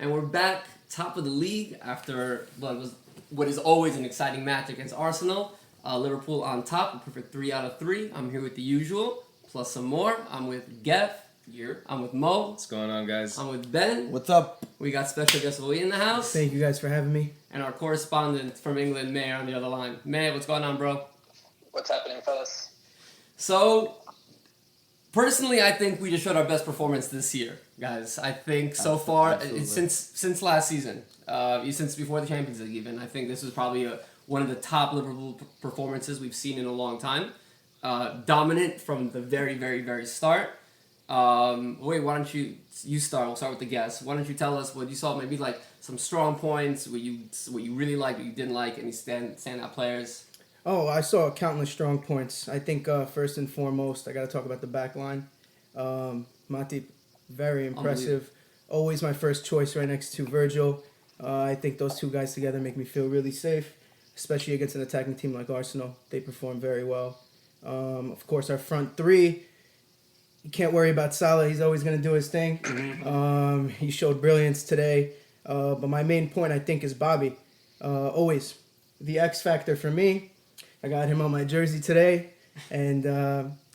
And we're back top of the league after what is always an exciting match against Arsenal. Liverpool on top, a perfect 3 out of 3. I'm here with the usual, plus some more. I'm with Gev. Here. I'm with Mo. What's going on, guys? I'm with Ben. What's up? We got special guest Willie in the house. Thank you guys for having me. And our correspondent from England, Mayor, on the other line. Mayor, what's going on, bro? What's happening, fellas? So, personally, I think we just showed our best performance this year, guys. I think so far, since last season, since before the Champions League even, I think this was probably one of the top Liverpool performances we've seen in a long time. Dominant from the very, very, very start. Wait, why don't you start? We'll start with the guest. Why don't you tell us what you saw, maybe like some strong points, what you really liked, what you didn't like, any standout players? Oh, I saw countless strong points. I think first and foremost, I got to talk about the back line. Matip, very impressive. Always my first choice right next to Virgil. I think those two guys together make me feel really safe, especially against an attacking team like Arsenal. They perform very well. Of course, our front three. You can't worry about Salah. He's always going to do his thing. Mm-hmm. He showed brilliance today. But my main point, I think, is Bobby. Always the X factor for me. I got him on my jersey today. And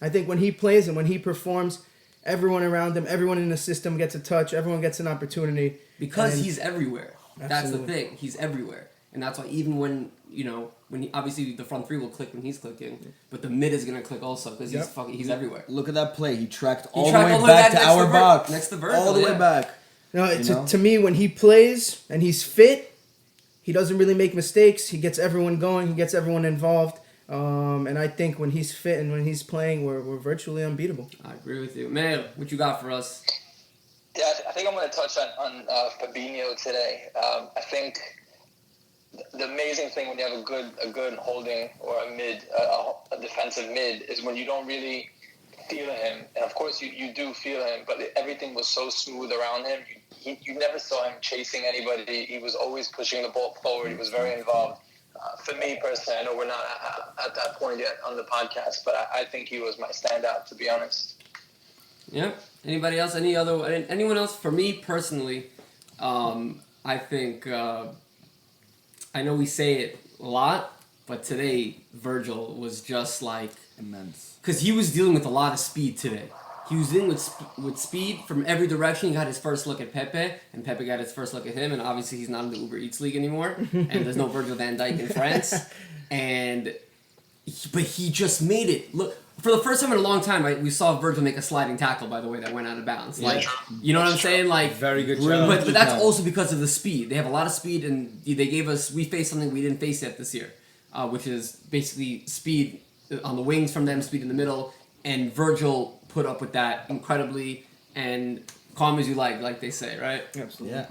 I think when he plays and when he performs, everyone around him, everyone in the system gets a touch. Everyone gets an opportunity. Because he's everywhere. Absolutely. That's the thing. He's everywhere. And that's why even when he, obviously the front three will click when he's clicking, but the mid is going to click also because he's everywhere. Look at that play. He tracked all the way back to our box. Next to Virgil, all the way back. No, to me, when he plays and he's fit, he doesn't really make mistakes. He gets everyone going. He gets everyone involved. And I think when he's fit and when he's playing, we're virtually unbeatable. I agree with you. Man, what you got for us? Yeah, I think I'm going to touch on Fabinho today. I think the amazing thing when you have a good holding or a defensive mid is when you don't really feel him. And of course you do feel him, but everything was so smooth around him. You never saw him chasing anybody. He was always pushing the ball forward. He was very involved. For me personally, I know we're not at that point yet on the podcast, but I think he was my standout, to be honest. Yeah. Anybody else? Anyone else? For me personally, I think I know we say it a lot, but today Virgil was just like immense. Because he was dealing with a lot of speed today. He was dealing with speed from every direction. He got his first look at Pepe, and Pepe got his first look at him, and obviously he's not in the Uber Eats League anymore, and there's no Virgil van Dijk in France. But he just made it. Look, for the first time in a long time, we saw Virgil make a sliding tackle, by the way, that went out of bounds. Yeah. Like, you know what I'm saying? Like, very good job. But that's also because of the speed. They have a lot of speed, and we faced something we didn't face yet this year, which is basically speed on the wings from them, speed in the middle, and Virgil put up with that incredibly, and calm as you like they say, right? Absolutely. Yeah.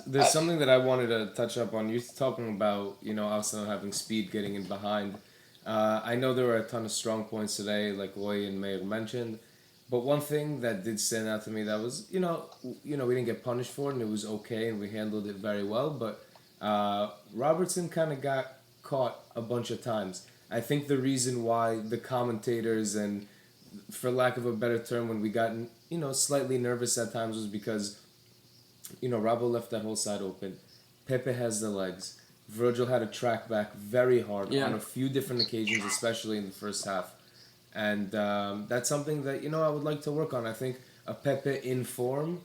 There's something that I wanted to touch up on. You're talking about, Arsenal having speed getting in behind. I know there were a ton of strong points today, like Roy and Mayer mentioned, but one thing that did stand out to me that was, we didn't get punished for it, and it was okay, and we handled it very well, but Robertson kind of got caught a bunch of times. I think the reason why the commentators and, for lack of a better term, when we got, slightly nervous at times was because, Robbo left that whole side open. Pepe has the legs. Virgil had to track back very hard on a few different occasions, especially in the first half. And that's something that, I would like to work on. I think a Pepe in form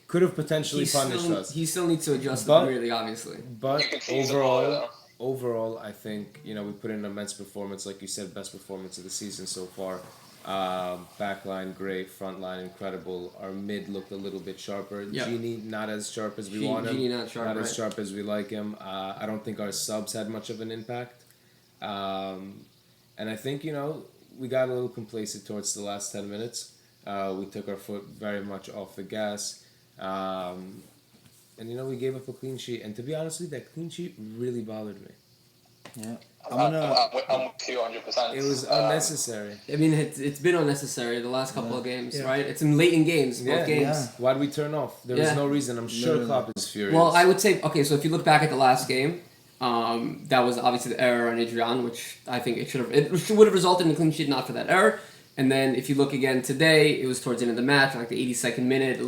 could have potentially punished us. He still needs to adjust really, obviously. But overall, I think, we put in an immense performance. Like you said, best performance of the season so far. Backline, great. Frontline, incredible. Our mid looked a little bit sharper. Yep. Genie, not as sharp as we want him. Not as sharp as we like him. I don't think our subs had much of an impact. And I think, we got a little complacent towards the last 10 minutes. We took our foot very much off the gas. And, we gave up a clean sheet. And to be honest with you, that clean sheet really bothered me. Yeah. I'm with you 100%. It was unnecessary. I mean, it's been unnecessary the last couple of games, right? It's in late in games, both games. Yeah. Why'd we turn off? There was no reason. I'm sure Klopp is furious. Well, I would say, okay, so if you look back at the last game, that was obviously the error on Adrian, which I think it would have resulted in a clean sheet not for that error. And then if you look again today, it was towards the end of the match, like the 82nd minute,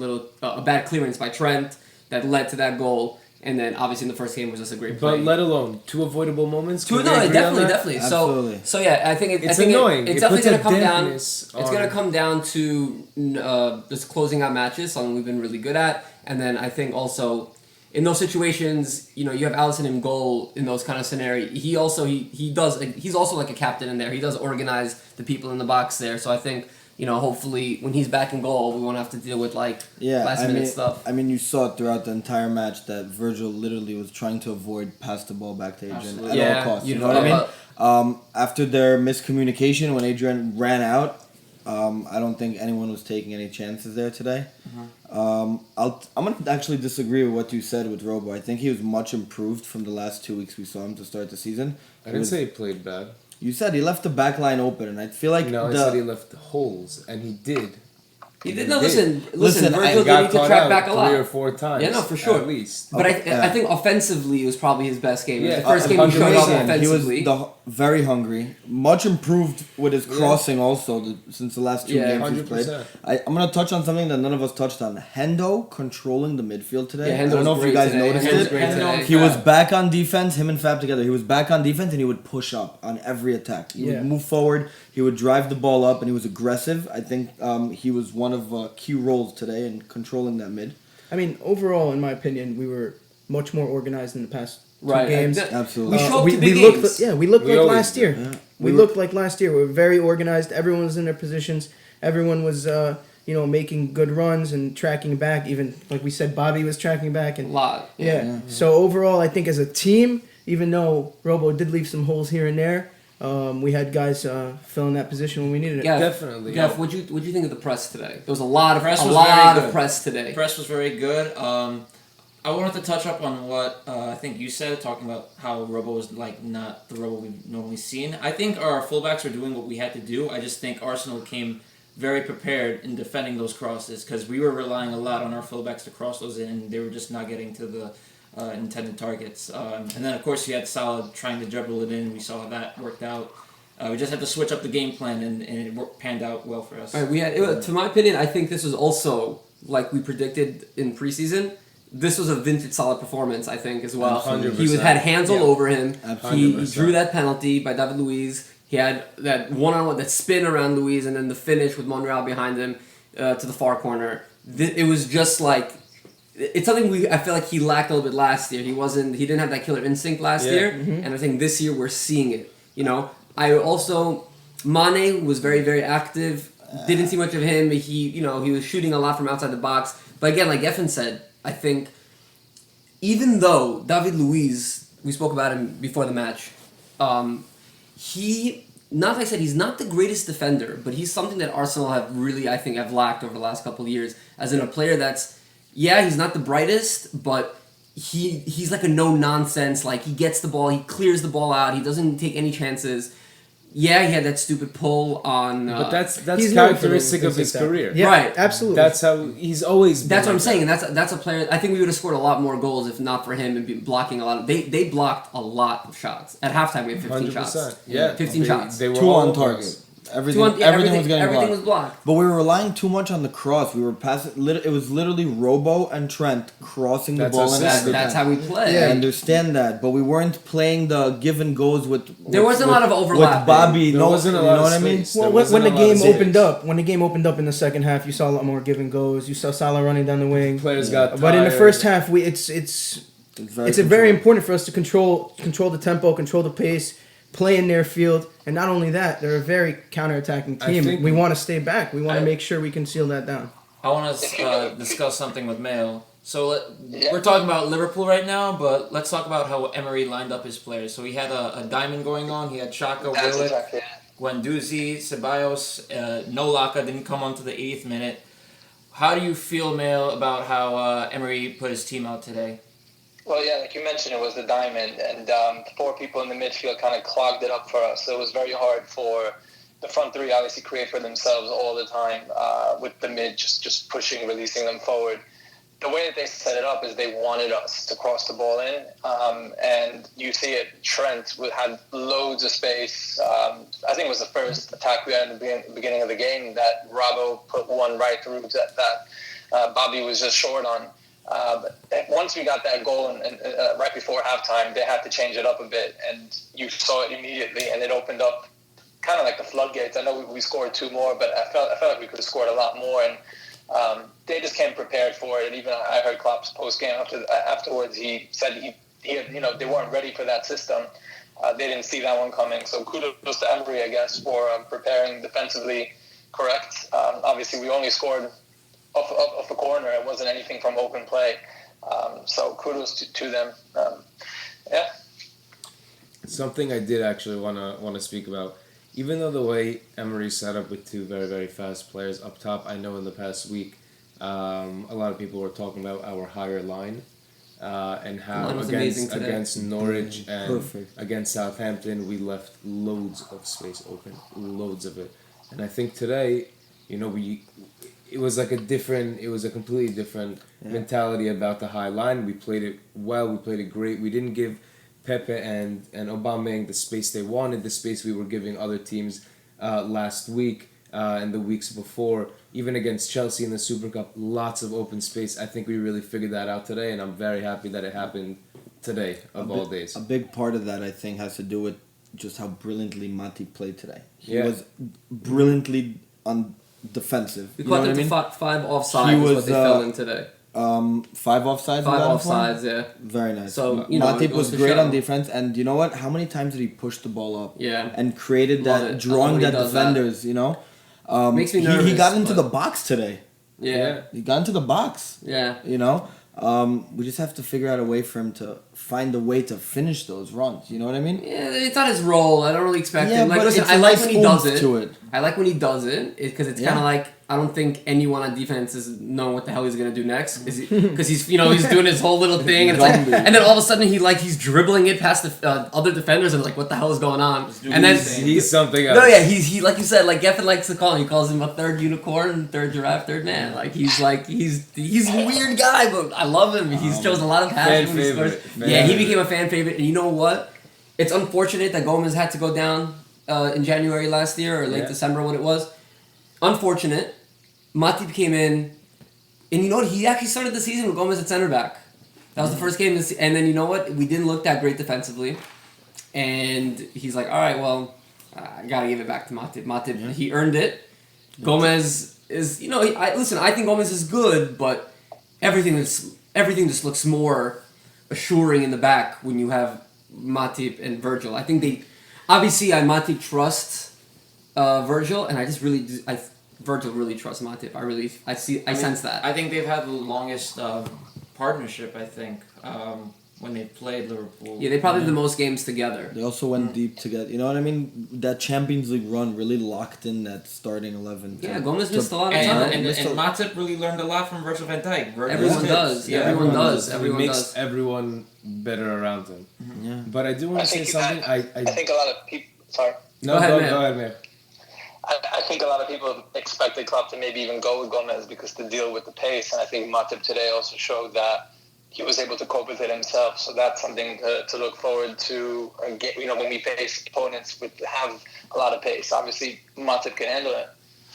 a bad clearance by Trent that led to that goal. And then obviously in the first game was just a great play. But let alone 2 avoidable moments. No, Can we agree on definitely, that? definitely. Absolutely. So yeah, I think It's I think annoying. It's It definitely puts going a to come down. dampness It's going on- to come down to just closing out matches, something we've been really good at. And then I think also in those situations, you know, you have Alisson in goal in those kind of scenarios. He also he's also like a captain in there. He does organize the people in the box there. So I think, you know, hopefully when he's back in goal, we won't have to deal with like last minute stuff. I mean, you saw it throughout the entire match that Virgil literally was trying to avoid pass the ball back to Adrian at all costs. You know what I mean? After their miscommunication, when Adrian ran out, I don't think anyone was taking any chances there today. I'm gonna actually disagree with what you said with Robo. I think he was much improved from the last 2 weeks we saw him to start the season. I didn't say he played bad. You said he left the back line open, and I feel like No, I said he left holes, and he did. He did. No, listen. Virgil I did got need to caught track out back a lot. 3 or 4 times. Yeah, no, for sure. At least. But Okay, I think offensively it was probably his best game. It was Yeah, the first game he showed up 100%. offensively. He was very hungry, much improved with his crossing also since the last 2 games he's played. 100%. I'm gonna touch on something that none of us touched on. Hendo controlling the midfield today. Yeah, I Hendo don't know was if you great guys today. noticed Hendo was it. great today. He was back on defense, him and Fab together. He was back on defense and he would push up on every attack. He would move forward, he would drive the ball up, and he was aggressive. I think he was one of key roles today in controlling that mid. I mean, overall, in my opinion, we were much more organized in the past two Right, games. Absolutely. We show up to big we games. we looked We like always last do. year. Yeah. We looked like last year. We were very organized. Everyone was in their positions. Everyone was, making good runs and tracking back. Even like we said, Bobby was tracking back A and lot. yeah. So overall, I think as a team, even though Robo did leave some holes here and there, we had guys filling that position when we needed it. Yeah, Definitely. Jeff, what'd you think of the press today? There was a lot of Press was lot very of good. press today. The press was very good. I wanted to touch up on what I think you said, talking about how Robo was like not the Robo we've normally seen. I think our fullbacks are doing what we had to do. I just think Arsenal came very prepared in defending those crosses because we were relying a lot on our fullbacks to cross those in, and they were just not getting to the intended targets. And then of course you had Salah trying to dribble it in. We saw how that worked out. We just had to switch up the game plan, and it panned out well for us. All right, to my opinion, I think this was also like we predicted in preseason. This was a vintage solid performance, I think, as well. 100%. He had hands all over him. He 100%. drew that penalty by David Luiz. He had that one-on-one, that spin around Luiz, and then the finish with Monreal behind him to the far corner. It was just like, it's something I feel like he lacked a little bit last year. He didn't have that killer instinct last year, and I think this year we're seeing it. You know, Mane was very, very active. Didn't see much of him. He was shooting a lot from outside the box. But again, like Evan said, I think even though David Luiz, we spoke about him before the match, he's not the greatest defender, but he's something that Arsenal have really, I think, have lacked over the last couple of years. As in a player that's, he's not the brightest, but he's like a no-nonsense, like he gets the ball, he clears the ball out, he doesn't take any chances. Yeah, he had that stupid pull on. But that's he's known for characteristic those of his things like that. career. Yeah, Right. absolutely. That's how he's always been. That's what I'm like saying. that. And that's a player. I think we would have scored a lot more goals if not for him and be blocking a lot of. They blocked a lot of shots at halftime. We had 15 shots. 100%. Yeah, 15 shots. They were 2 all on target. target. Everything was getting everything blocked. was blocked. But we were relying too much on the cross. We were passing. It was literally Robo and Trent crossing the That's ball our in system. every That's time. how we play. I understand that, but we weren't playing the give and goes with. There wasn't a lot of overlap. with Bobby. There wasn't a you lot know of what I mean? space. Well, There when wasn't the a lot game of space. opened up in the second half, you saw a lot more give and goes. You saw Salah running down the wing. Players got But in the tired. first half, it's very important for us to control the tempo, control the pace, play in their field, and not only that, they're a very counterattacking I team. think- We want to stay back. We want I- to make sure we can seal that down. I want to discuss something with Mayo. So we're talking about Liverpool right now, but let's talk about how Emery lined up his players. So he had a diamond going on. He had Xhaka, That's Willock, exactly it. Guendouzi, Ceballos, no Laka didn't come on to the 80th minute. How do you feel, Mayo, about how Emery put his team out today? Well, yeah, like you mentioned, it was the diamond, and the 4 people in the midfield kind of clogged it up for us. So it was very hard for the front 3, obviously, create for themselves all the time with the mid just pushing, releasing them forward. The way that they set it up is they wanted us to cross the ball in, and you see it. Trent had loads of space. I think it was the first attack we had in the beginning of the game that Robbo put one right through that Bobby was just short on. But once we got that goal and right before halftime, they had to change it up a bit, and you saw it immediately, and it opened up kind of like the floodgates. I know we scored 2 more, but I felt like we could have scored a lot more, and they just came prepared for it. And even I heard Klopp's post game afterwards. He said he they weren't ready for that system. They didn't see that one coming. So kudos to Emery, I guess, for preparing defensively correct. Obviously, we only scored off a corner. It wasn't anything from open play. So kudos to them. Yeah. Something I did actually want to speak about. Even though the way Emery set up with 2 very, very fast players up top, I know in the past week a lot of people were talking about our higher line and how against Norwich and against Southampton we left loads of space open, loads of it. And I think today, it was a completely different mentality about the high line. We played it well, we played it great. We didn't give Pepe and Aubameyang the space they wanted, the space we were giving other teams last week and the weeks before. Even against Chelsea in the Super Cup, lots of open space. I think we really figured that out today, and I'm very happy that it happened today, all days. A big part of that, I think, has to do with just how brilliantly Matip played today. He was brilliantly defensive. We caught them to 5 offsides is what they fell in today. 5 offsides. 5 offsides, yeah. Very nice. So Matip was great on defense, and you know what? How many times did he push the ball up? Yeah. And created that, drawing that defenders. Makes me nervous. He got into the box today. Yeah. He got into the box. Yeah. We just have to figure out a way for him to find a way to finish those runs. You know what I mean? Yeah, it's not his role. I don't really expect him. But Listen, it's I like when he does it. To it. I like when he does it because it's kind of like I don't think anyone on defense is knowing what the hell he's gonna do next because he's doing his whole little thing and it's and then all of a sudden he's dribbling it past the other defenders and it's like what the hell is going on? And then he's something else. No, yeah, he like you said, like Geffen likes to call him. He calls him a third unicorn, third giraffe, third man. Like he's a weird guy, but I love him. He's shows a lot of passion when he scores. He became a fan favorite, and you know what? It's unfortunate that Gomez had to go down in January last year or late December when it was. Unfortunate. Matip came in, and you know what? He actually started the season with Gomez at center back. That was the first game, and then you know what? We didn't look that great defensively, and he's like, all right, well, I gotta give it back to Matip. Matip, he earned it. Gomez is, I think Gomez is good, but everything just looks more assuring in the back when you have Matip and Virgil. I think Matip trusts Virgil, and Virgil really trusts Matip. I sense that. I think they've had the longest partnership. I think when they played Liverpool. Yeah, they probably have the most games together. They also went deep together. You know what I mean? That Champions League run really locked in that starting 11. Yeah, Gomez missed a lot of time. And Matip really learned a lot from Virgil van Dijk. Everyone does. Yeah, everyone does. Everyone makes everyone better around him. Mm-hmm. Yeah. But I do want to say something. I think a lot of people... Sorry. No, go ahead, man. I think a lot of people expected Klopp to maybe even go with Gomez because to deal with the pace, and I think Matip today also showed that he was able to cope with it himself. So that's something to look forward to. When we face opponents with have a lot of pace, obviously Matip can handle it.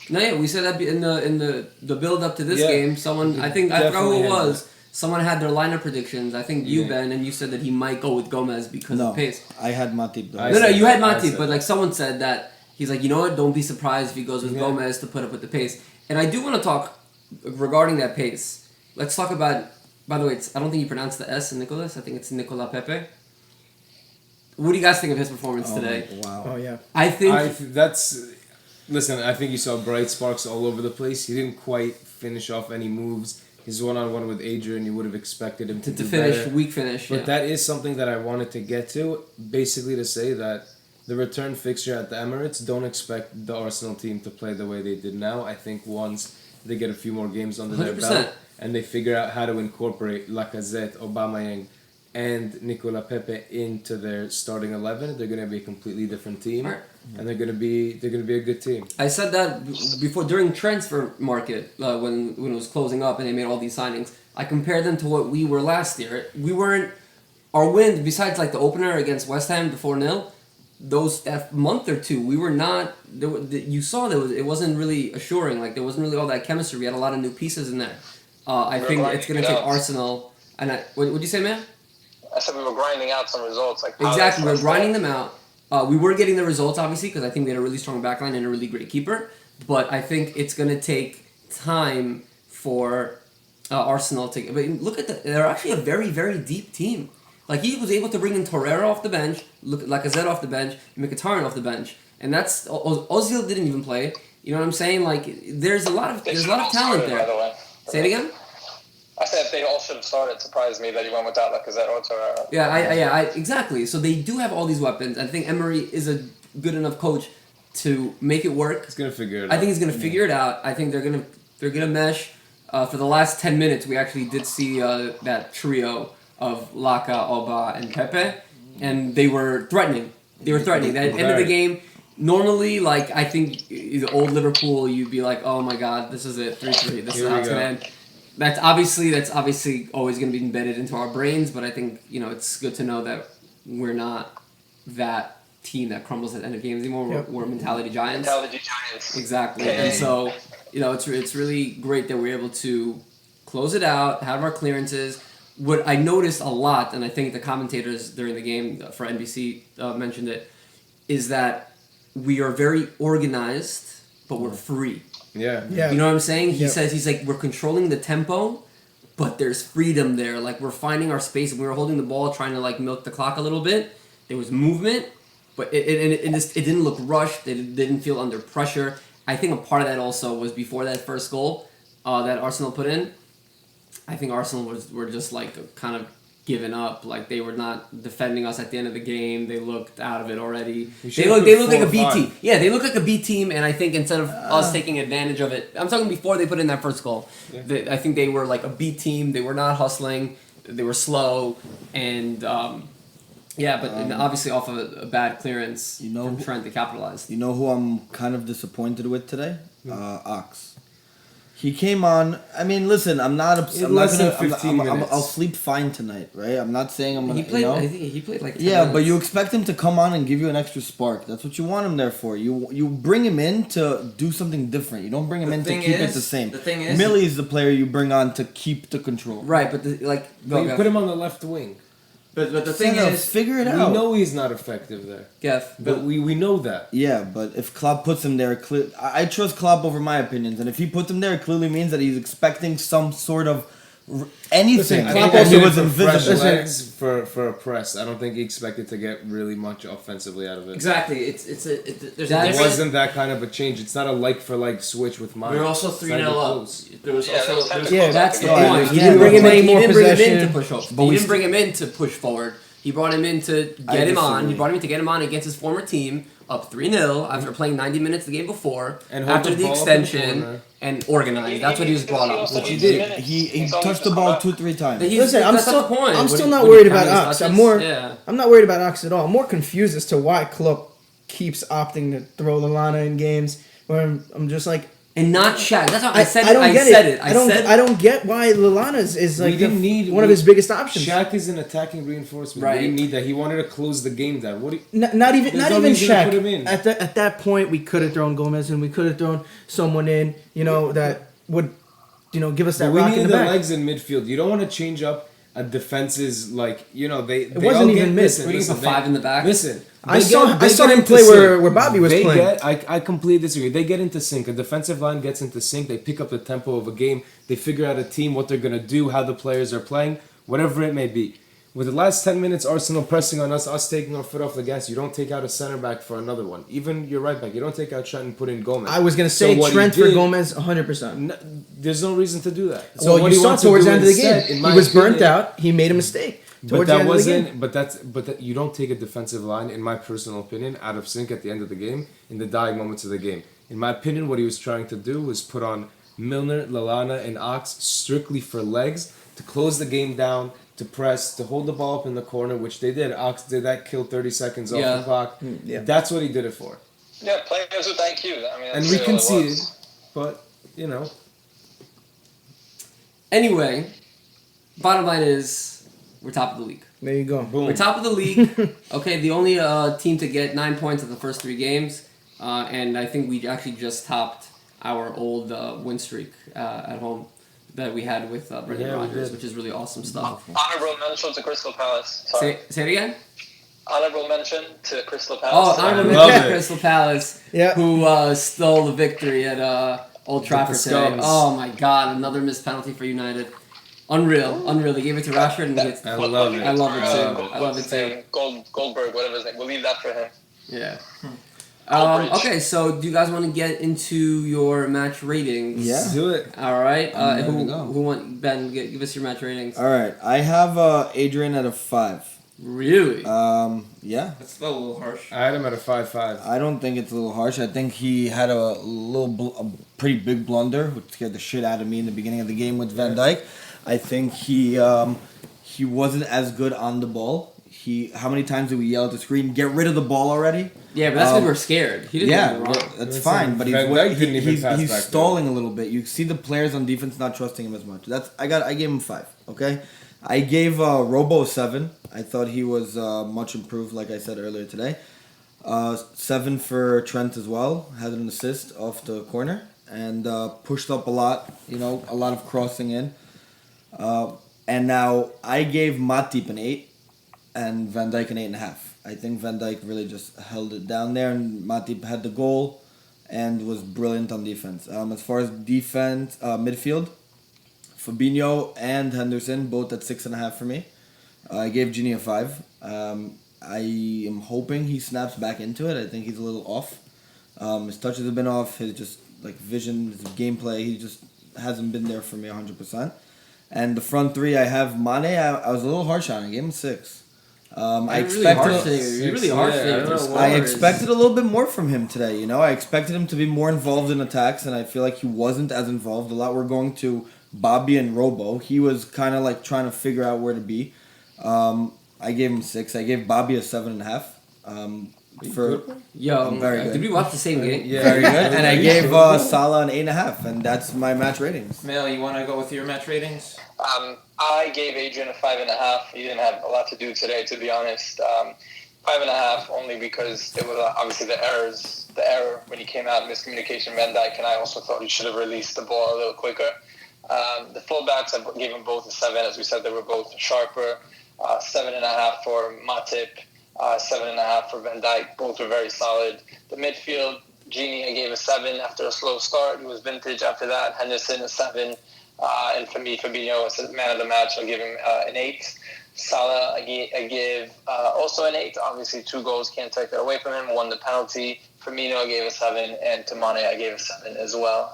No, yeah, we said that in the build up to this game. Someone, I forgot who it was. Someone had their lineup predictions. I think you, Ben, and you said that he might go with Gomez because of pace. I had Matip though. You had Matip, but like someone said that. He's like, you know what? Don't be surprised if he goes with Gomez to put up with the pace. And I do want to talk regarding that pace. Let's talk about. By the way, I don't think you pronounce the S in Nicolas. I think it's Nicola Pepe. What do you guys think of his performance today? Wow. Oh yeah. I think Listen, I think you saw bright sparks all over the place. He didn't quite finish off any moves. His one-on-one with Adrian, you would have expected him to do finish better. weak finish. But that is something that I wanted to get to. Basically, to say that. The return fixture at the Emirates, don't expect the Arsenal team to play the way they did now. I think once they get a few more games under 100%. Their belt and they figure out how to incorporate Lacazette, Aubameyang, and Nicola Pepe into their starting 11, they're going to be a completely different team, and they're going to be a good team. I said that before during transfer market when it was closing up and they made all these signings. I compared them to what we were last year. We weren't our win besides like the opener against West Ham, the 4-0. That month or two, we were not. You saw it wasn't really assuring. Like there wasn't really all that chemistry. We had a lot of new pieces in there. I think it's going to take Arsenal. And what would you say, man? I said we were grinding out some results. Exactly, we were grinding them out. We were getting the results, obviously, because I think we had a really strong backline and a really great keeper. But I think it's going to take time for Arsenal to... But look at they're actually a very, very deep team. Like, he was able to bring in Torreira off the bench, Lacazette off the bench, Mkhitaryan off the bench. And that's... Ozil didn't even play. You know what I'm saying? Like, there's a lot of talent there. By the way. Say it again? I said if they all should have started. It surprised me that he went without Lacazette or Torreira. Yeah, exactly. So they do have all these weapons. I think Emery is a good enough coach to make it work. He's gonna figure it out. I think he's gonna figure it out. I think they're gonna mesh. For the last 10 minutes, we actually did see that trio of Laka, Oba, and Pepe, and they were threatening. At the end of the game, normally, like, I think the old Liverpool, you'd be like, oh my God, this is it, 3-3. This is how it's gonna end. That's obviously always going to be embedded into our brains, but I think, it's good to know that we're not that team that crumbles at the end of games anymore. Yep. We're mentality giants. Exactly. Okay. And so, it's really great that we're able to close it out, have our clearances. What I noticed a lot, and I think the commentators during the game for NBC mentioned it, is that we are very organized, but we're free. Yeah. You know what I'm saying? He says, he's like, we're controlling the tempo, but there's freedom there. Like, we're finding our space, and we were holding the ball, trying to, like, milk the clock a little bit. There was movement, but it didn't look rushed. It didn't feel under pressure. I think a part of that also was before that first goal that Arsenal put in. I think Arsenal were just, like, kind of giving up. Like, they were not defending us at the end of the game. They looked out of it already. They look like a B team. Yeah, they look like a B team, and I think instead of us taking advantage of it, I'm talking before they put in that first goal. Yeah. I think they were like a B team. They were not hustling. They were slow, and but obviously off of a bad clearance from Trent, they capitalized. You know who I'm kind of disappointed with today? Ox. He came on. I mean, listen. I'm not. I'll sleep fine tonight, right? I'm not saying I'm gonna. He played. I think he played like 10 minutes. But you expect expect him to come on and give you an extra spark. That's what you want him there for. You bring him in to do something different. You don't bring him in to keep it the same. The thing is, Millie is the player you bring on to keep the control. Right, but you put him on the left wing. But the thing is, figure it out. We know he's not effective there. Jeff. But we know that. Yeah, but if Klopp puts him there, I trust Klopp over my opinions, and if he puts him there, it clearly means that he's expecting some sort of anything. Listen, Klopp also was invisible. Legs for a press. I don't think he expected to get really much offensively out of it. Exactly. It wasn't that kind of a change. It's not a like-for-like switch with mine. We were also 3-0 up. There was that's the point. He didn't bring him in to push forward. He didn't bring him in to push forward. He brought him in to get him on. He brought him in to get him on against his former team, up 3-0 after playing 90 minutes the game before, and after the extension, and organized. That's what he was brought up. Which he did. He touched the ball 2-3 times. Listen, I'm still not worried about Ox. I'm not worried about Ox at all. I'm more confused as to why Klopp keeps opting to throw Lallana in games where I'm just like. And not Shaq. That's how I said it. I don't get why Lallana is like one of his biggest options. Shaq is an attacking reinforcement. Right. We didn't need that. He wanted to close the game down. Not even Shaq. At that point, we could have thrown Gomez and we could have thrown someone in. That would, give us that rock in the back. We needed the legs in midfield. You don't want to change up a defense's It wasn't even mid. We're getting 5 in the back. Listen. I saw him play where Bobby was playing. I completely disagree. They get into sync. A defensive line gets into sync. They pick up the tempo of a game. They figure out a team, what they're going to do, how the players are playing, whatever it may be. With the last 10 minutes, Arsenal pressing on us taking our foot off the gas, you don't take out a center back for another one. Even your right back, you don't take out Trent and put in Gomez. I was going to say Trent for Gomez 100%. There's no reason to do that. So you saw towards the end of the game, he was burnt out. He made a mistake. But that wasn't. But you don't take a defensive line, in my personal opinion, out of sync at the end of the game, in the dying moments of the game. In my opinion, what he was trying to do was put on Milner, Lallana, and Ox strictly for legs to close the game down, to press, to hold the ball up in the corner, which they did. Ox did that, killed 30 seconds off the clock. Yeah. That's what he did it for. Yeah, players with IQ. And we conceded, but Anyway, bottom line is. We're top of the league. There you go. Boom. We're top of the league. Okay, the only team to get 9 points in the first 3 games. And I think we actually just topped our old win streak at home. that we had with Brendan Rodgers, which is really awesome stuff. Honorable mention to Crystal Palace. Sorry. Say it again? Honorable mention to Crystal Oh, Palace. honorable mention to Crystal Palace, Yeah. who stole the victory at Old Trafford today. Oh my God, another missed penalty for United. Unreal. They gave it to Rashford and he hits the I love it. I love it too. I love it too. Goldberg, whatever his name. We'll leave that for him. Yeah. Goldbridge. Okay, so do you guys want to get into your match ratings? Yeah. Let's do it. All right. I'm ready to go. Who want Ben? Give us your match ratings. All right, I have Adrian at a 5. Really? Yeah. That's a little harsh. I had him at a 5-5. I don't think it's a little harsh. I think he had a pretty big blunder, which scared the shit out of me in the beginning of the game with Van Dijk. I think he wasn't as good on the ball. How many times did we yell at the screen, "Get rid of the ball already"? Yeah, but that's because we're scared. He didn't do it wrong. That's fine. But Van Dijk didn't even pass he's back stalling a little bit. You see the players on defense not trusting him as much. I gave him 5. Okay, I gave Robo a 7. I thought he was much improved, like I said earlier today. 7 for Trent as well. Had an assist off the corner and pushed up a lot. A lot of crossing in. And now I gave Matip an 8 and Van Dijk an 8.5. I think Van Dijk really just held it down there, and Matip had the goal and was brilliant on defense. As far as defense, midfield, Fabinho and Henderson both at 6.5 for me. I gave Gini a 5. I am hoping he snaps back into it. I think he's a little off. His touches have been off. His just vision, his gameplay, he just hasn't been there for me 100%. And the front three, I have Mane. I was a little harsh on. I gave him 6. I expected a little bit more from him today. I expected him to be more involved in attacks, and I feel like he wasn't as involved. A lot were going to Bobby and Robo. He was kind of trying to figure out where to be. I gave him 6. I gave Bobby a 7.5. I'm very good. Did we watch the same game? Yeah, Very good. And I gave Salah an 8.5, and that's my match ratings. Mel, you want to go with your match ratings? I gave Adrian a 5.5. He didn't have a lot to do today, to be honest. 5.5 only because it was obviously the error when he came out, miscommunication, Van Dijk, and I also thought he should have released the ball a little quicker. The fullbacks, I gave them both a 7. As we said, they were both sharper. 7.5 for Matip, 7.5 for Van Dijk. Both were very solid. The midfield, Gini, I gave a 7 after a slow start. He was vintage after that. Henderson, a 7. And for me, Fabinho was the man of the match. I'll give him an 8. Salah, I give also an 8. Obviously, 2 goals, can't take that away from him. 1 the penalty. Firmino, I gave a 7. And to Mane, I gave a 7 as well.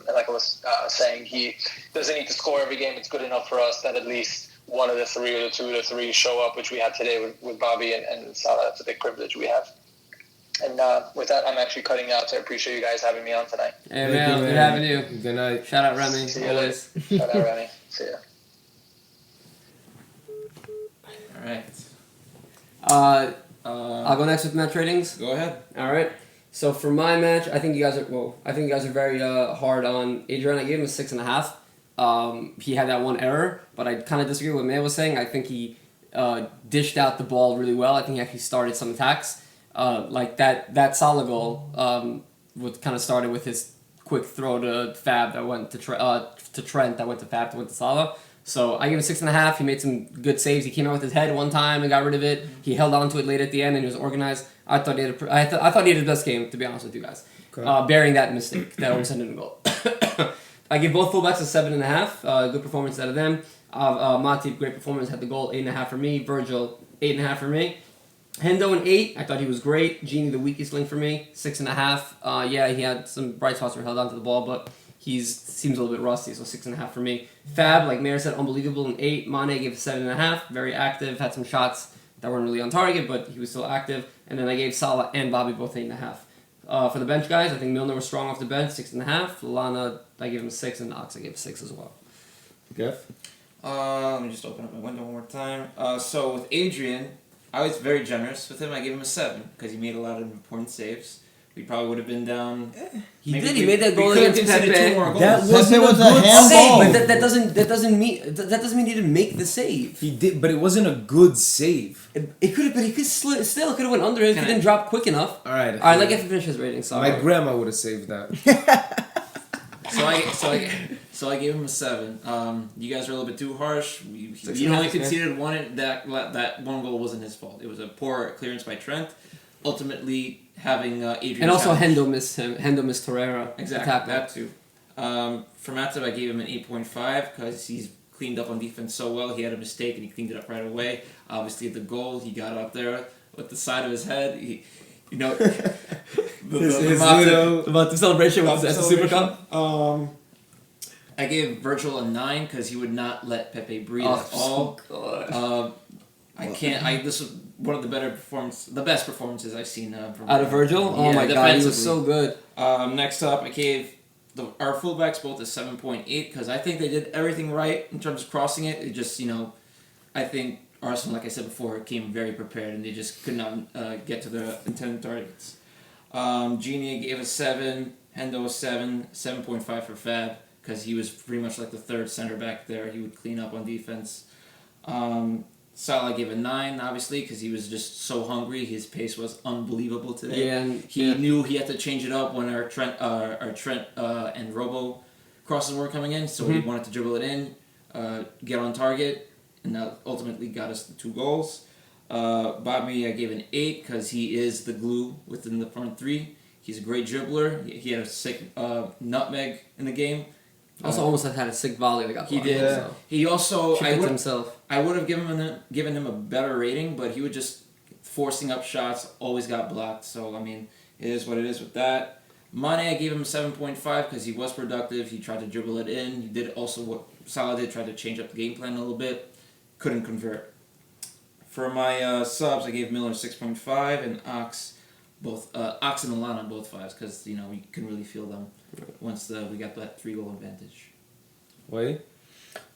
And like I was saying, he doesn't need to score every game. It's good enough for us that at least one of the 3 or the 2 of the 3 show up, which we had today with Bobby and Salah. That's a big privilege we have. And with that, I'm actually cutting out, so I appreciate you guys having me on tonight. Hey, man, good having you. Good night. Shout out Remy. See you later. Shout out Remy. See ya. All right. I'll go next with match ratings. Go ahead. All right. So for my match, I think you guys are very hard on Adrian. I gave him a 6.5. He had that one error, but I kind of disagree with what May was saying. I think he dished out the ball really well. I think he actually started some attacks. That Salah goal kind of started with his quick throw to Fab that went to Trent, that went to Fab, that went to Salah. So I gave him 6.5. He made some good saves. He came out with his head one time and got rid of it. He held on to it late at the end and he was organized. I thought he had his best game, to be honest with you guys. Okay. Bearing that mistake that almost ended in a goal. I give both fullbacks a 7.5. Good performance out of them. Matip, great performance, had the goal, 8.5 for me. Virgil, 8.5 for me. Hendo, an 8. I thought he was great. Gini, the weakest link for me, 6.5. He had some bright spots where he held on to the ball, but he seems a little bit rusty, so 6.5 for me. Fab, like Mayor said, unbelievable, an 8. Mane gave 7.5. Very active, had some shots that weren't really on target, but he was still active. And then I gave Salah and Bobby both 8.5. For the bench guys, I think Milner was strong off the bench, 6.5. Lallana, I gave him a 6, and Ox, I gave a 6 as well. Jeff? Let me just open up my window one more time. So with Adrian, I was very generous with him. I gave him a 7 because he made a lot of important saves. We probably would have been down. He made that goal against Pepe. That was a handball. But that doesn't mean he didn't make the save. He did, but it wasn't a good save. It could have, but he could still could have went under it if he didn't drop quick enough. All right. Let me finish his rating. Sorry. My grandma would have saved that. So I gave him a 7. You guys are a little bit too harsh. He 6.5, only yeah. conceded one. That one goal wasn't his fault. It was a poor clearance by Trent. Ultimately, having Adrian. And also challenge. Hendo missed him. Hendo missed Torreira. Exactly, that too. For Matip, I gave him an 8.5 because he's cleaned up on defense so well. He had a mistake and he cleaned it up right away. Obviously, the goal, he got up there with the side of his head. The About the celebration with the Super Cup. I gave Virgil a 9 because he would not let Pepe breathe at all. I can't. This was one of the best performances I've seen from Out of Virgil? Oh my god, he was so good. Next up, I gave our fullbacks both a 7.8 because I think they did everything right in terms of crossing it. It just, I think Arsenal, like I said before, came very prepared and they just could not get to the intended targets. Genie gave a 7, Hendo a 7, 7.5 for Fab because he was pretty much like the third center back there. He would clean up on defense. Salah gave a 9, obviously, because he was just so hungry. His pace was unbelievable today. Yeah, and he knew he had to change it up when our Trent and Robo crosses were coming in, so he wanted to dribble it in, get on target, and that ultimately got us the 2 goals. Bobby, I gave an 8 because he is the glue within the front 3. He's a great dribbler. He had a sick nutmeg in the game. Also, almost had a sick volley that got blocked. He did. Yeah. He also himself. I would have given him a better rating, but he would just forcing up shots, always got blocked. So I mean, it is what it is with that. Mane, I gave him 7.5 because he was productive. He tried to dribble it in. He did also what Salah did, tried to change up the game plan a little bit. Couldn't convert. For my subs, I gave Miller 6.5 and Ox and Alana both 5s because we couldn't really feel them once we got that 3-goal advantage. Wait.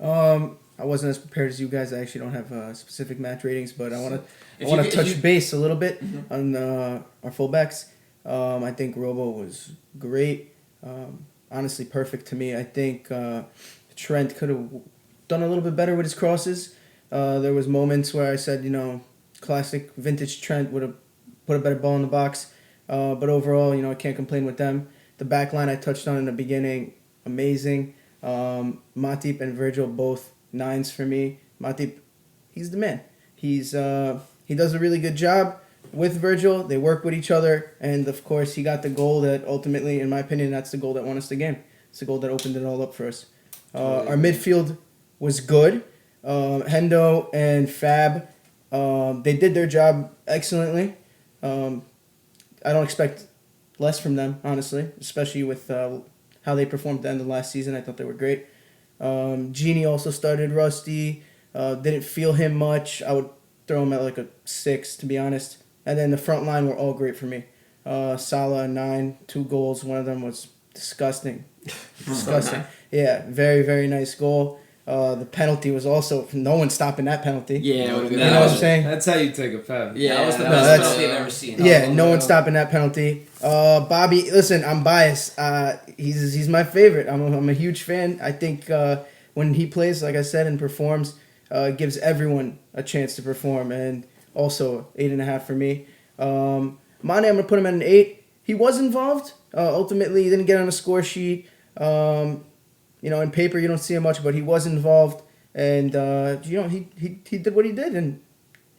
I wasn't as prepared as you guys. I actually don't have specific match ratings, but I want to touch base a little bit on our fullbacks. I think Robo was great. Honestly, perfect to me. I think Trent could have done a little bit better with his crosses. There was moments where I said, classic vintage Trent would have put a better ball in the box. But overall, I can't complain with them. The back line I touched on in the beginning, amazing. Matip and Virgil, both 9s for me. Matip, he's the man. He does a really good job with Virgil. They work with each other. And, of course, he got the goal that ultimately, in my opinion, that's the goal that won us the game. It's the goal that opened it all up for us. Our midfield was good. Hendo and Fab, they did their job excellently. I don't expect less from them, honestly, especially with how they performed at the end of last season. I thought they were great. Genie also started rusty. Didn't feel him much. I would throw him at like a 6, to be honest. And then the front line were all great for me. Salah, 9, 2 goals. One of them was disgusting. Disgusting. Yeah, very, very nice goal. The penalty was also no one stopping that penalty. Yeah, you know what I'm saying? That's how you take a pen. Yeah, that was the best penalty I've ever seen. Yeah, no one stopping that penalty. Bobby, listen, I'm biased. He's my favorite. I'm a huge fan. I think when he plays, like I said, and performs, gives everyone a chance to perform. And also 8.5 for me. Mane, I'm gonna put him at an 8. He was involved. Ultimately, he didn't get on the score sheet. In paper you don't see him much, but he was involved, and he did what he did, and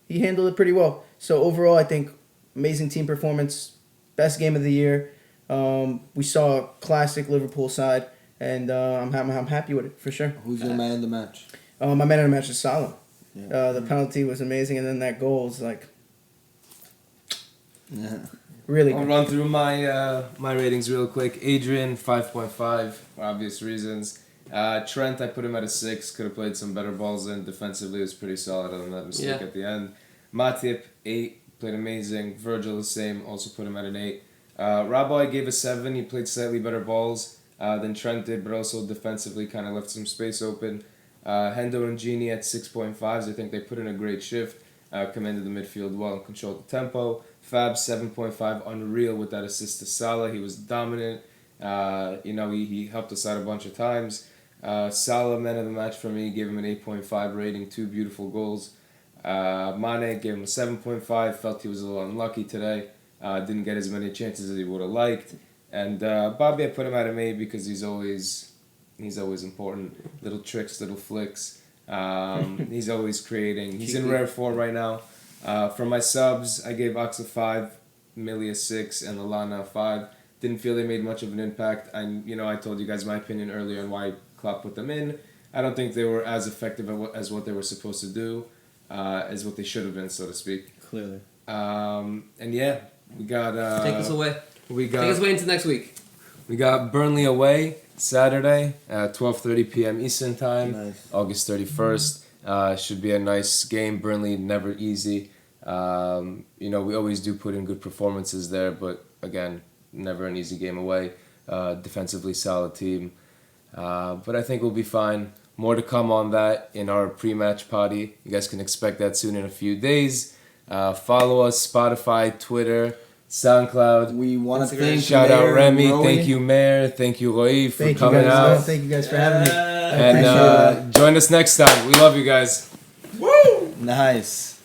he handled it pretty well. So overall, I think amazing team performance, best game of the year. We saw a classic Liverpool side, and I'm happy with it for sure. Who's your man in the match? My man in the match is Salah. Yeah. The penalty was amazing, and then that goal is like I'll really good. run through my ratings real quick. Adrian, 5.5 for obvious reasons. Trent, I put him at a 6. Could have played some better balls in. Defensively, was pretty solid other than that mistake at the end. Matip, 8. Played amazing. Virgil, the same. Also put him at an 8. Rabbi, I gave a 7. He played slightly better balls than Trent did, but also defensively kind of left some space open. Hendo and Genie at 6.5s. I think they put in a great shift. Commanded the midfield well and controlled the tempo. Fab, 7.5. Unreal with that assist to Salah. He was dominant. He helped us out a bunch of times. Salah, man of the match for me, gave him an 8.5 rating, 2 beautiful goals. Mane gave him a 7.5, felt he was a little unlucky today. Didn't get as many chances as he would have liked. And Bobby, I put him at an 8 because he's always he's always important. Little tricks, little flicks. He's always creating. He's in rare form right now. For my subs, I gave Oxa 5, Millie a 6, and Lallana a 5. Didn't feel they made much of an impact. I told you guys my opinion earlier on why Klopp put them in. I don't think they were as effective as what they were supposed to do, as what they should have been, so to speak. Clearly. And yeah, we got. Take us away. Take us away into next week. We got Burnley away Saturday at 12:30 p.m. Eastern Time, Nice. August 31st. Should be a nice game. Burnley never easy. We always do put in good performances there, but again, never an easy game away. Defensively solid team, but I think we'll be fine. More to come on that in our pre-match potty. You guys can expect that soon in a few days. Follow us, Spotify, Twitter, SoundCloud. We want to thank Shout Mayor out Remy. Roy. Thank you, Mayor. Thank you, Roy, for Thank you coming guys. out. Thank you guys for having me. And join us next time. We love you guys. Nice.